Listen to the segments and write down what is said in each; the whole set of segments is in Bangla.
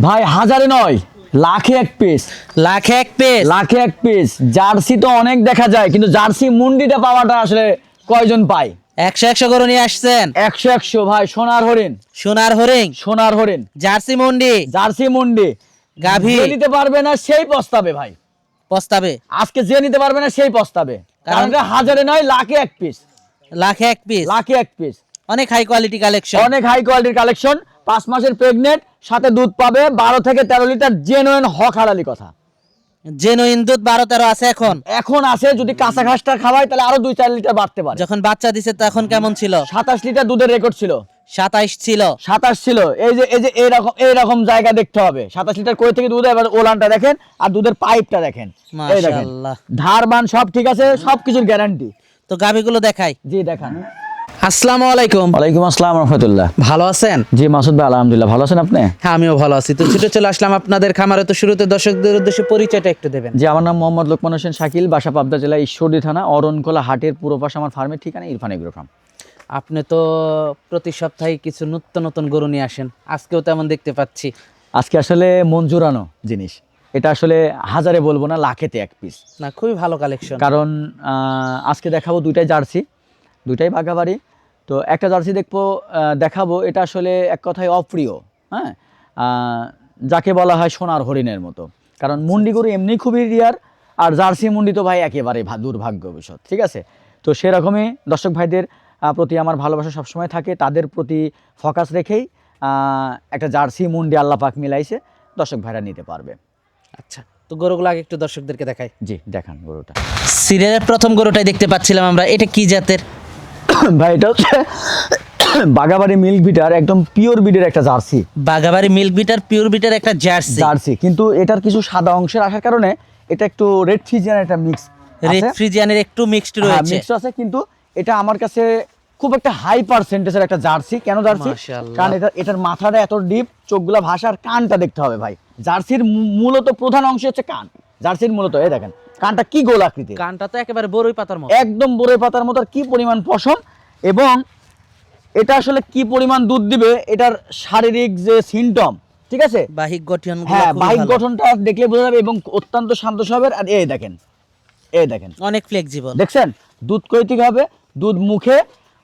ভাই হাজারে নয়, লাখে এক পিস। লাখে এক পিস। লাখে এক পিস। জার্সি তো অনেক দেখা যায়, কিন্তু জার্সি মুন্ডিটা পাওয়াটা আসলে কয়জন পায়? 100 গরু নিয়ে আসছেন। 100 ভাই। সোনার হরিণ, সোনার হরিণ, সোনার হরিণ, জার্সি মুন্ডি, জার্সি মুন্ডি। গাভী। যে নিতে পারবে না সেই পস্তাবে ভাই। প্রস্তাবে আজকে যে নিতে পারবে না সেই পস্তাবে, কারণ এটা হাজারে নয়, লাখে এক পিস। লাখে এক পিস। লাখে এক পিস। অনেক হাই কোয়ালিটি কালেকশন। অনেক হাই কোয়ালিটির কালেকশন। 5 মাসের প্রেগনেন্ট, সাথে দুধ পাবে 12 থেকে 13 লিটার, জেনুইন হক হালালি কথা। জেনুইন দুধ 12-13 আছে এখন। এখন আছে, যদি কাঁচা ঘাসটা খাওয়াই তাহলে আরো 2-4 লিটার বাড়তে পারে। যখন বাচ্চা দিছে তখন কেমন ছিল? 27 লিটার দুধের রেকর্ড ছিল। 27 ছিল। 27 ছিল। এই যে এইরকম জায়গা দেখতে হবে। 27 লিটার কই থেকে দুধ, এবার ওলানটা দেখেন আর দুধের পাইপটা দেখেন। এই দেখেন, মাশাআল্লাহ। ধার বান সব ঠিক আছে, সবকিছুর গ্যারান্টি। তো গাভীগুলো দেখাই। জি দেখান। আসসালামু আলাইকুম। ওয়ালাইকুম আসসালাম রাহমাতুল্লাহ। ভালো আছেন? জি মাসুদ ভাই, আলহামদুলিল্লাহ। ভালো আছেন আপনি? হ্যাঁ, আমিও ভালো আছি। তো ছুটে চলে আসলাম আপনাদের খামারে। তো শুরুতে দর্শকদের উদ্দেশ্যে পরিচয়টা একটু দেবেন। জি, আমার নাম মোহাম্মদ লোকমান হোসেন শাকিল, বাসা পাবনা জেলা ঈশ্বরদী থানা অরণখোলা হাটের পূর্ব পাশে আমার ফার্মের ঠিকানা, ইরফান এগ্রো ফার্ম। আপনি তো প্রতি সপ্তাহে কিছু নতুন নতুন গরু নিয়ে আসেন, আজকেও তেমন দেখতে পাচ্ছি। আজকে আসলে মন জোড়ানো জিনিস, এটা আসলে হাজারে বলবো না, লাখেতে এক পিস। না, খুবই ভালো কালেকশন। কারণ আজকে দেখাবো দুইটাই জার্সি, দুইটাই বাঘাবাড়ি। তো একটা জার্সি দেখাবো, এটা আসলে এক কথায় অপ্রিয়। হ্যাঁ, যাকে বলা হয় সোনার হরিণের মতো। কারণ মুন্ডি গরু এমনি খুবই রিয়ার, আর জার্সি মুন্ডি তো ভাই একেবারে দুর্ভাগ্য বিষয়। ঠিক আছে, তো সেরকমই দর্শক ভাইদের প্রতি আমার ভালোবাসা সবসময় থাকে, তাদের প্রতি ফোকাস রেখেই একটা জার্সি মুন্ডি আল্লাহ পাক মিলাইছে, দর্শক ভাইরা নিতে পারবে। আচ্ছা, তো গরুগুলো আগে একটু দর্শকদেরকে দেখাই। জি দেখান গরুটা। সিরিয়ালের প্রথম গরুটাই দেখতে পাচ্ছিলাম আমরা, এটা কি জাতের? ভাই এটা হচ্ছে বাঘাবাড়ি মিল্ক বিটার, একদম পিওর বিডের একটা জার্সি। বাঘাবাড়ি মিল্ক বিটার পিওর বিটার একটা জার্সি। জার্সি, কিন্তু এটার কিছু সাদা অংশের আসার কারণে এটা একটু রেড ফ্রিজিয়ান একটা মিক্স। রেড ফ্রিজিয়ানের একটু মিক্সড রয়েছে। মিক্স আছে, কিন্তু এটা আমার কাছে খুব একটা হাই পার্সেন্টেজের একটা জার্সি। কেন জার্সি? মাশাআল্লাহ। কারণ এটার মাথাটা এত ডিপ, চোখগুলা ভাষার, কানটা দেখতে হবে ভাই। জার্সির মূলত প্রধান অংশ হচ্ছে কান। জার্সির মূলত এই দেখেন কানটা কি গোল আকৃতির, কানটা তো একেবারে বড়ই পাতার মতো। একদম বড়ই পাতার মতো। আর কি পরিমাণ পশম, এবং এটা আসলে কি পরিমাণ দুধ দিবে, এটার শারীরিক যে সিমটম, ঠিক আছে, বাহিক গঠন, হ্যাঁ বাহিক গঠনটা দেখলে বোঝা যাবে, এবং অত্যন্ত শান্ত স্বভাবের। আর এই দেখেন, এই দেখেন অনেক ফ্লেক্সিবল। দেখছেন দুধ কই থেকে হবে? দুধ মুখে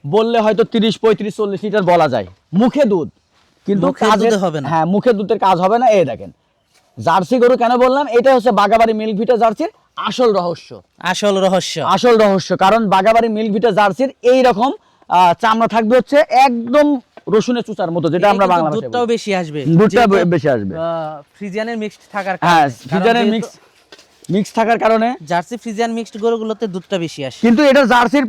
বললে হয়তো 30, 35, 40 লিটার বলা যায় মুখে দুধ, কিন্তু মুখে কাজে দুধে হবে না। হ্যাঁ, মুখে দুধের কাজ হবে না। এই দেখেন জার্সি গরু কেন বললাম, এটা হচ্ছে বাঘাবাড়ি মিল্ক ভিটা জার্সির আসল রহস্য। আসল রহস্য। আসল রহস্য, কারণ বাঘাবাড়ি মিল্ক ভিটা জার্সির এই রকম চামড়া থাকবে হচ্ছে একদম রসুনের চুচার মতো, যেটা আমরা বাংলা ভাষায় দুধটাও বলি। বেশি আসবে। দুধটা বেশি আসবে। ফ্রিজিয়ানের মিক্সড থাকার হ্যাঁ, কারণে। ফ্রিজিয়ানের মিক্স থাকার কারণে। জার্সি ফ্রিজিয়ান মিক্সড গরুগুলোতে দুধটা বেশি আসে। কিন্তু এটা জার্সির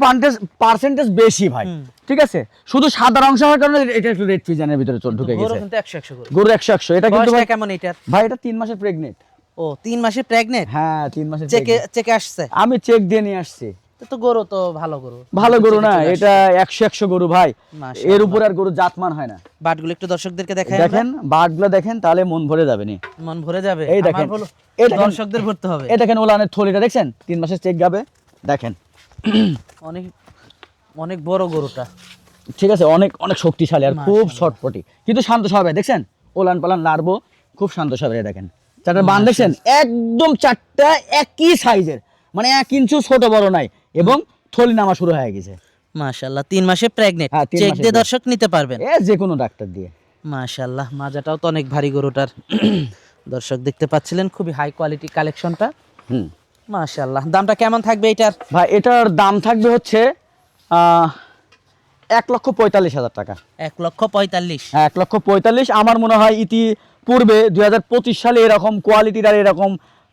পার্সেন্টেজ বেশি ভাই। ঠিক আছে, শুধু সাদা অংশ হওয়ার কারণে এটা একটু রেড ফ্রিজিয়ানের ভিতরে ঢুকে গরু গেছে। কিন্তু 100 গরু। গরু 100 এটা কিন্তু বয়সটা ভাই কেমন এটার? ভাই এটা 3 মাসের প্রেগনেন্ট। ও, 3 মাসে প্রেগনেন্ট। হ্যাঁ 3 মাসের চেকে pregnant। চেকে আসছে। আমি চেক দিয়ে নিয়ে আসছি। তো গরু তো ভালো গরু। ভালো গরু না, চেকে চলে এটা 100 গরু ভাই। মাশাআল্লাহ। এর উপর আর গরু জাতমান হয় না। বাটগুলো একটু দর্শকদেরকে দেখাই। দেখেন বাটগুলো দেখেন, তাহলে মন ভরে যাবে নি। মন ভরে যাবে। এই দেখেন, আমার বলো, এই দেখেন, দর্শকদের ভরতে হবে। এই দেখেন ওলানের থলিটা দেখছেন, 3 মাসের চেক গাবে দেখেন। অনেক অনেক বড় গরুটা। ঠিক আছে, অনেক অনেক শক্তিশালী আর খুব শর্টপটি, কিন্তু শান্ত স্বভাবের। দেখছেন ওলান পালান নাড়বো, খুব শান্ত স্বভাবের। দেখেন চারটা বান দেখছেন, একদম চারটা একই সাইজের, মানে 1 ইঞ্চি ছোট বড় নাই, এবং থলি নামা শুরু হয়ে গেছে। মাশাআল্লাহ, 3 মাসে প্রেগনেন্ট। হ্যাঁ, 3 চেক মাসে দিয়ে দর্শক নিতে পারবেন। যে কোনো ডাক্তার দিয়ে। মাশাআল্লাহ, মাজাটাও তো অনেক ভারী গরুটার। দর্শক দেখতে পাচ্ছিলেন খুবই হাই কোয়ালিটি কালেকশনটা। হুম মাশাআল্লাহ, দামটা কেমন থাকবে এটার? ভাই এটার দাম থাকবে হচ্ছে 1,45,000 টাকা। 1,45,000। হ্যাঁ 1,45,000। আমার মনে হয় পূর্বে 2025 সালে এরকম কোয়ালিটির আর এরকম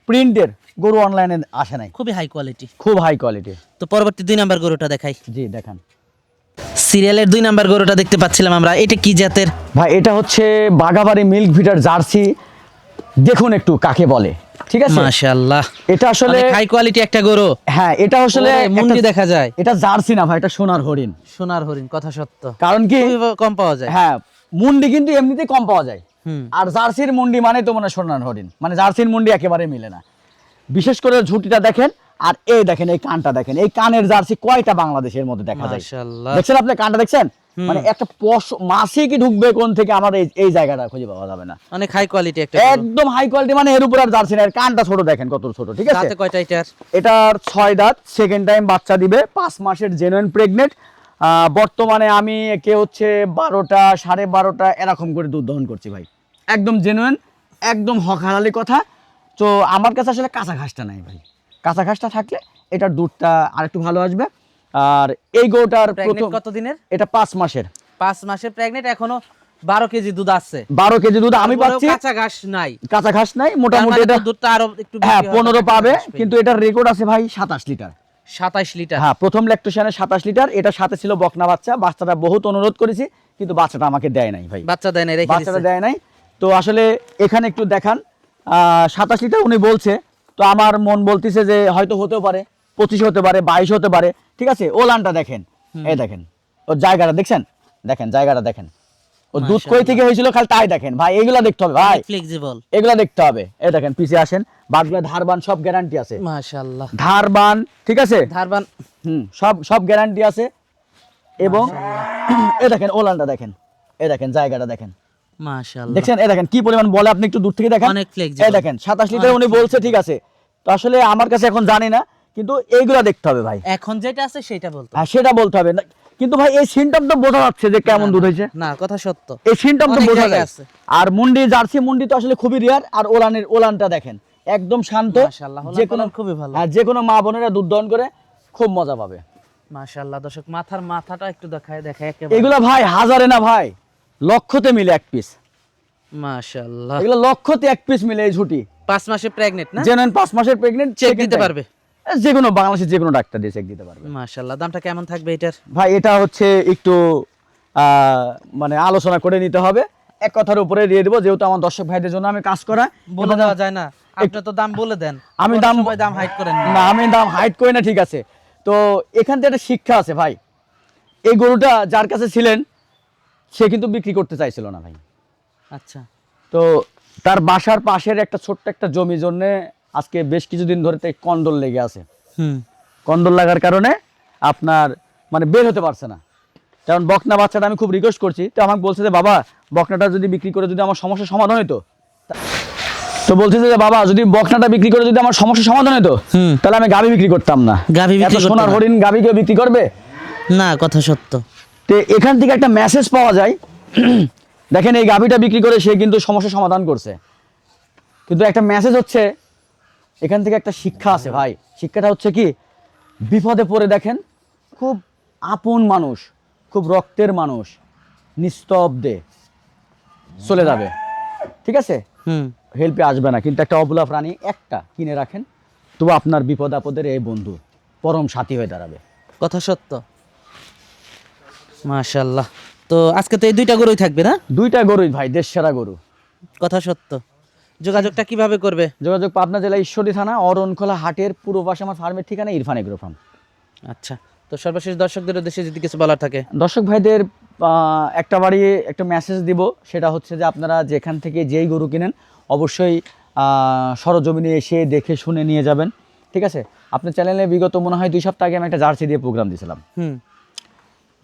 প্রিন্টের গরু অনলাইনে আসে নাই। খুবই হাই কোয়ালিটি। খুব হাই কোয়ালিটি। তো পরবর্তী 2 নাম্বার গরুটা দেখাই। জি দেখান। সিরিয়ালের 2 নাম্বার গরুটা দেখতে পাচ্ছিলাম আমরা, এটা কি জাতের? ভাই এটা হচ্ছে বাঘাবাড়ি মিল্ক ভিটার জার্সি। দেখুন একটু কাকে বলে, ঠিক আছে। মাশাআল্লাহ, এটা আসলে হাই কোয়ালিটি একটা গরু। হ্যাঁ, এটা আসলে মুন্ডি দেখা যায়। এটা জার্সি না ভাই, এটা সোনার হরিণ। সোনার হরিণ, কথা সত্য। কারণ কি, খুবই কম পাওয়া যায়। হ্যাঁ মুন্ডি কিন্তু এমনিতেই কম পাওয়া যায়, হুম। আর জার্সির মুন্ডি মানে তো মনে হয় সোনার হরিণ, মানে জার্সির মুন্ডি একেবারে মিলে না। বিশেষ করে ঝুটিটা দেখেন, আর এই দেখেন এই কানটা দেখেন, এই কানের জার্সি কয়টা বাংলাদেশের মধ্যে দেখা যায়? মাশাআল্লাহ। দেখছেন আপনি কানটা দেখছেন? মানে একটা মাসে কি ঢুকবে কোন থেকে আমার এই জায়গাটা খুঁজে পাওয়া যাবে না। অনেক হাই কোয়ালিটি একটা একদম হাই কোয়ালিটি, মানে এর উপর আর জার্সি না। এর কানটা ছোট দেখেন কত ছোট, ঠিক আছে? দাঁতে কয়টা এটার? এটার 6 দাঁত, সেকেন্ড টাইম বাচ্চা দিবে, 5 মাসের জেনুইন প্রেগনেন্ট। বর্তমানে আমি একে হচ্ছে 12টা 12.5টা এরকম করে দুধ দহন করছি ভাই, একদম জেনুইন, একদম হক হালালি কথা। তো আমার কাছে আসলে কাঁচা ঘাসটা নাই ভাই, কাঁচা ঘাসটা থাকলে এটার দুধটা আরেকটু ভালো আসবে। আর এই গরুটার প্রথম কত দিনের? এটা 5 মাসের। 5 মাসের প্রেগনেন্ট, এখনো 12 কেজি দুধ আছে। 12 কেজি দুধ আমি পাচ্ছি, কাঁচা ঘাস নাই। কাঁচা ঘাস নাই, মোটামুটি এটা দুধটা আরো একটু হ্যাঁ 15 পাবে, কিন্তু এটার রেকর্ড আছে ভাই 27 লিটার। 27 লিটার? হ্যাঁ, প্রথম ল্যাকটোশনে 27 লিটার। এটার সাথে ছিল বকনা বাচ্চা, বাচ্চাটা বহুত অনুরোধ করেছি কিন্তু বাচ্চাটা আমাকে দেয় নাই ভাই, বাচ্চা দেয় নাই, রেখে বাচ্চাটা দিছে। দেয় নাই। তো আসলে এখানে একটু দেখান, 27 লিটার উনি বলছে, তো আমার মন বলতেছে যে হয়তো হতেও পারে 25 হতে পারে, 22 হতে পারে, ঠিক আছে? ও লানটা দেখেন, এই দেখেন ওর জায়গাটা দেখছেন, দেখেন জায়গাটা দেখেন, ও দুধ কই থেকে হয়েছিল খালি তাই দেখেন ভাই, এগুলা দেখতে হবে ভাই, ফ্লেক্সিবল এগুলা দেখতে হবে। এই দেখেন পিছে আসেন, বাগলা ধারবান সব গ্যারান্টি আছে, মাশাআল্লাহ ধারবান, ঠিক আছে? ধারবান সব গ্যারান্টি আছে। এবং এই দেখেন ওলানটা দেখেন, এই দেখেন জায়গাটা দেখেন, মাশাআল্লাহ দেখছেন? এই দেখেন কি পরিমাণ বলে, আপনি একটু দূর থেকে দেখেন, অনেক flexible। এই দেখেন 27 লিটার উনি বলছে, ঠিক আছে? তো আসলে আমার কাছে এখন জানি না, কিন্তু এইগুলা দেখতে হবে ভাই। এখন যেটা আছে সেটা বলতে হ্যাঁ, সেটা বলতে হবে না, কিন্তু ভাই এই সিনটমটা বোঝা যাচ্ছে যে কেমন দুধ হয়েছে, না, কথা সত্য, এই সিনটমটা অনেক বোঝা জায়গায় যায়। আছে। আর মুন্ডি, জার্সি মুন্ডি তো আসলে খুবই রেয়ার। আর ওলানটা দেখেন একদম শান্ত, মাশাআল্লাহ, যে কোনো খুবই ভালো। যে কোনো মা বোনেরা দুধ দহন করে খুব মজা পাবে। মাশাআল্লাহ দর্শক, মাথাটা একটু দেখায় একেবারে। এগুলা ভাই হাজারে না ভাই, লক্ষতে মিলে এক পিস, মাশাআল্লাহ এগুলো লক্ষতে এক পিস মিলে এই ঝুটি। 5 মাসে প্রেগনেন্ট না? জেনুইন 5 মাসের প্রেগনেন্ট, চেক দিতে পারবে? যে কোনো বাংলাদেশের যে কোনো ডাক্তার দিয়ে চেক দিতে পারবে। মাশাআল্লাহ, দামটা কেমন থাকবে এটার? ভাই এটা হচ্ছে একটু মানে আলোচনা করে নিতে হবে, এক কথার উপরে দিয়ে দেবো, যেহেতু আমার দর্শক ভাইদের জন্য আমি কাজ করা। বলে দেওয়া যায় না? আপনি তো দাম বলে দেন, আমি দাম হাইড করেন না, আমি দাম হাইড করি না, ঠিক আছে? তো এখান থেকে একটা শিক্ষা আছে ভাই, এই গরুটা যার কাছে ছিলেন সে কিন্তু বিক্রি করতে চাইছিল না ভাই। আচ্ছা, তো তার বাসার পাশের একটা ছোট্ট একটা জমি জন্য আজকে বেশ কিছুদিন ধরে তাই কন্ডল লেগে আছে। কন্ডল লাগার কারণে আপনার মানে বের হতে পারছে না। কারণ বকনা বাচ্চাটা আমি খুব রিকোয়েস্ট করছি, তো আমাকে বলছে যে বাবা বকনাটা যদি বিক্রি করে যদি আমার সমস্যার সমাধান হতো, তো বলছে যে বাবা যদি বকনাটা বিক্রি করে যদি আমার সমস্যার সমাধান হতো তাহলে আমি গাভী বিক্রি করতাম না। গাভী বিক্রি করতে সোনার হরিণ গাভী কেউ বিক্রি করবে না? কথা সত্য। তো এখান থেকে একটা মেসেজ পাওয়া যায়, দেখেন এই গাভীটা বিক্রি করে সে কিন্তু সমস্যার সমাধান করছে, কিন্তু একটা মেসেজ হচ্ছে এখান থেকে একটা শিক্ষা আছে ভাই। শিক্ষাটা হচ্ছে কি, বিপদে পড়ে দেখেন খুব আপন মানুষ, খুব রক্তের মানুষ নিস্তব্ধে চলে যাবে, ঠিক আছে? হেল্পে আসবে না, কিন্তু একটা অবলা প্রাণী একটা কিনে রাখেন, তবু আপনার বিপদ আপদের এই বন্ধু পরম সাথী হয়ে দাঁড়াবে। কথা সত্য। মাশাআল্লাহ। তো আজকে তো এই দুইটা গরুই থাকবে না? দুইটা গরুই ভাই, দেশ সেরা গরু। কথা সত্য। যোগাযোগটা কিভাবে করবে? যোগাযোগ পাবনা জেলা ঈশ্বরদী থানা অরণখোলা হাটের পূর্ব পাশে আমার ফার্মের ঠিকানা ইরফান এগ্রো ফার্ম। আচ্ছা, তো সর্বশেষ দর্শকদের উদ্দেশ্যে যদি কিছু বলার থাকে? দর্শক ভাইদের একটা বাড়ি একটা মেসেজ দিব, সেটা হচ্ছে যে আপনারা যেখান থেকে যেই গরু কিনেন অবশ্যই সরজমিনে এসে দেখে শুনে নিয়ে যাবেন, ঠিক আছে? আপনার চ্যানেলে বিগত মনে হয় 2 সপ্তাহ আগে আমি একটা জার্সি দিয়ে প্রোগ্রাম দিয়েছিলাম,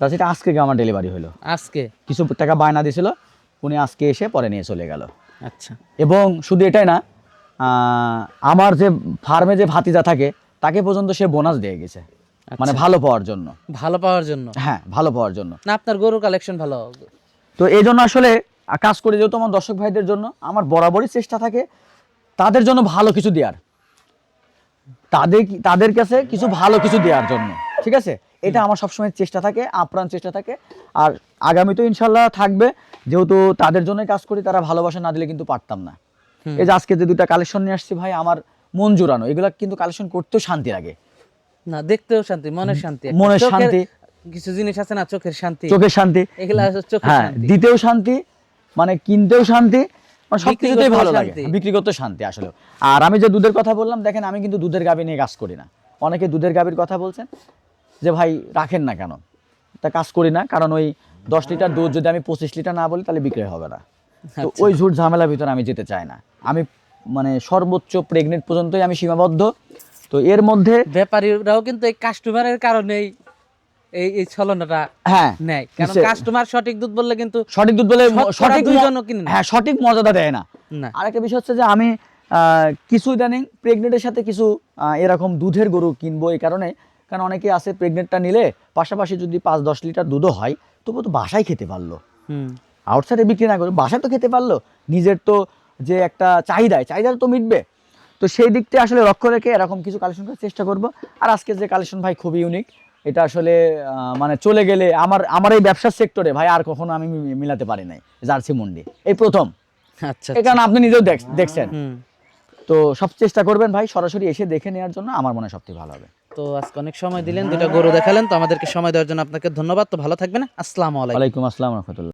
জার্সিটা আজকে আমার ডেলিভারি হলো। আজকে কিছু টাকা বায়না দিয়েছিল, উনি আজকে এসে পরে নিয়ে চলে গেল। আচ্ছা, এবং শুধু এটাই না, আমার যে ফার্মে যে ভাতিজা থাকে তাকে পর্যন্ত সে বোনাস দিয়ে গেছে, মানে ভালো পাওয়ার জন্য। ভালো পাওয়ার জন্য? হ্যাঁ, ভালো পাওয়ার জন্য। না, আপনার গরুর কালেকশন ভালো, তো এই জন্য আসলে কাজ করি, যেহেতু আমার দর্শক ভাইদের জন্য আমার বরাবরই চেষ্টা থাকে তাদের জন্য ভালো কিছু দেওয়ার, তাদের কাছে কিছু ভালো কিছু দেওয়ার জন্য, ঠিক আছে? এটা আমার সবসময় চেষ্টা থাকে, আপ্রাণ চেষ্টা থাকে, আর আগামী তো ইনশাল্লাহ থাকবে, যেহেতু তাদের জন্যই কাজ করি, তারা ভালোবাসা না দিলে কিন্তু পারতাম না। এই যে আজকে যে 2টা কালেকশন নিয়ে আসছি ভাই, আমার মন জুড়ানো, এগুলা কিন্তু কালেকশন করতেও শান্তি লাগে না? দেখতেও শান্তি, মনের শান্তি, মনের শান্তি, কিছু জিনিস আছে না, চোখের শান্তি, চোখের শান্তি, এগুলা চোখের হ্যাঁ, শান্তি, দিতেও শান্তি, মানে কিনতেও শান্তি, মানে সবকিছুতেই ভালো লাগে, শান্তি। বিক্রি করতে শান্তি আসলে। আর আমি যে দুধের কথা বললাম, দেখেন আমি কিন্তু দুধের গাভী নিয়ে কাজ করি না। অনেকে দুধের গাভীর কথা বলছেন যে ভাই রাখেন না কেন, তা কাজ করি না, কারণ ওই 10 লিটার দুধ যদি আমি 25 লিটার না বলি তাহলে বিক্রি হবে না। তো ওই ঝুট ঝামেলার ভিতরে আমি যেতে চাই না, আমি মানে সর্বোচ্চ প্রেগনেন্ট পর্যন্তই আমি সীমাবদ্ধ। তো এর মধ্যে ব্যাপারীরাও কিন্তু এই কাস্টমারের কারণেই এই ছলনাটা হ্যাঁ নেয়, কারণ নিশ্চয়ই। কাস্টমার সঠিক দুধ বললে কিন্তু সঠিক দুধ বলে শতকরা সঠিক দুইজনও কিনে নেয়। হ্যাঁ সঠিক মর্যাদা দেয় না। না আরেকটা বিষয় হচ্ছে যে আমি কিছু ইদানিং প্রেগনেন্টের সাথে কিছু এরকম দুধের গরু কিনবো এই কারণে, কারণ অনেকে আছে প্রেগনেন্টটা নিলে পাশাপাশি যদি 5-10 লিটার দুধও হয় তবু তো বাসায় খেতে পারলো, হুম আউটসাইডে বিক্রি না করে বাসায় তো খেতে পারলো, নিজের তো যে একটা চাহিদা তো মিটবে। তো সেই দিকটা আসলে লক্ষ্য রেখে এরকম কিছু কালেকশন করার চেষ্টা করব। আর আজকে যে কালেকশন ভাই খুবই ইউনিক, এটা আসলে মানে চলে গেলে আমার এই ব্যবসার সেক্টরে ভাই আর কখনো আমি মিলাতে পারি নাই জার্সি মুন্ডি এই প্রথম। আচ্ছা এই কারণে আপনি নিজেও দেখছেন। হুম। তো সব চেষ্টা করবেন ভাই সরাসরি এসে দেখে নেওয়ার জন্য, আমার মনে হয় সবথেকে ভালো হবে। তো আজকে অনেক সময় দিলেন, দুটা গরু দেখালেন, তো আমাদেরকে সময় দেওয়ার জন্য আপনাকে ধন্যবাদ। তো ভালো থাকবেন, আসসালামু আলাইকুম। ওয়ালাইকুম আসসালাম রহমতুল্লাহ।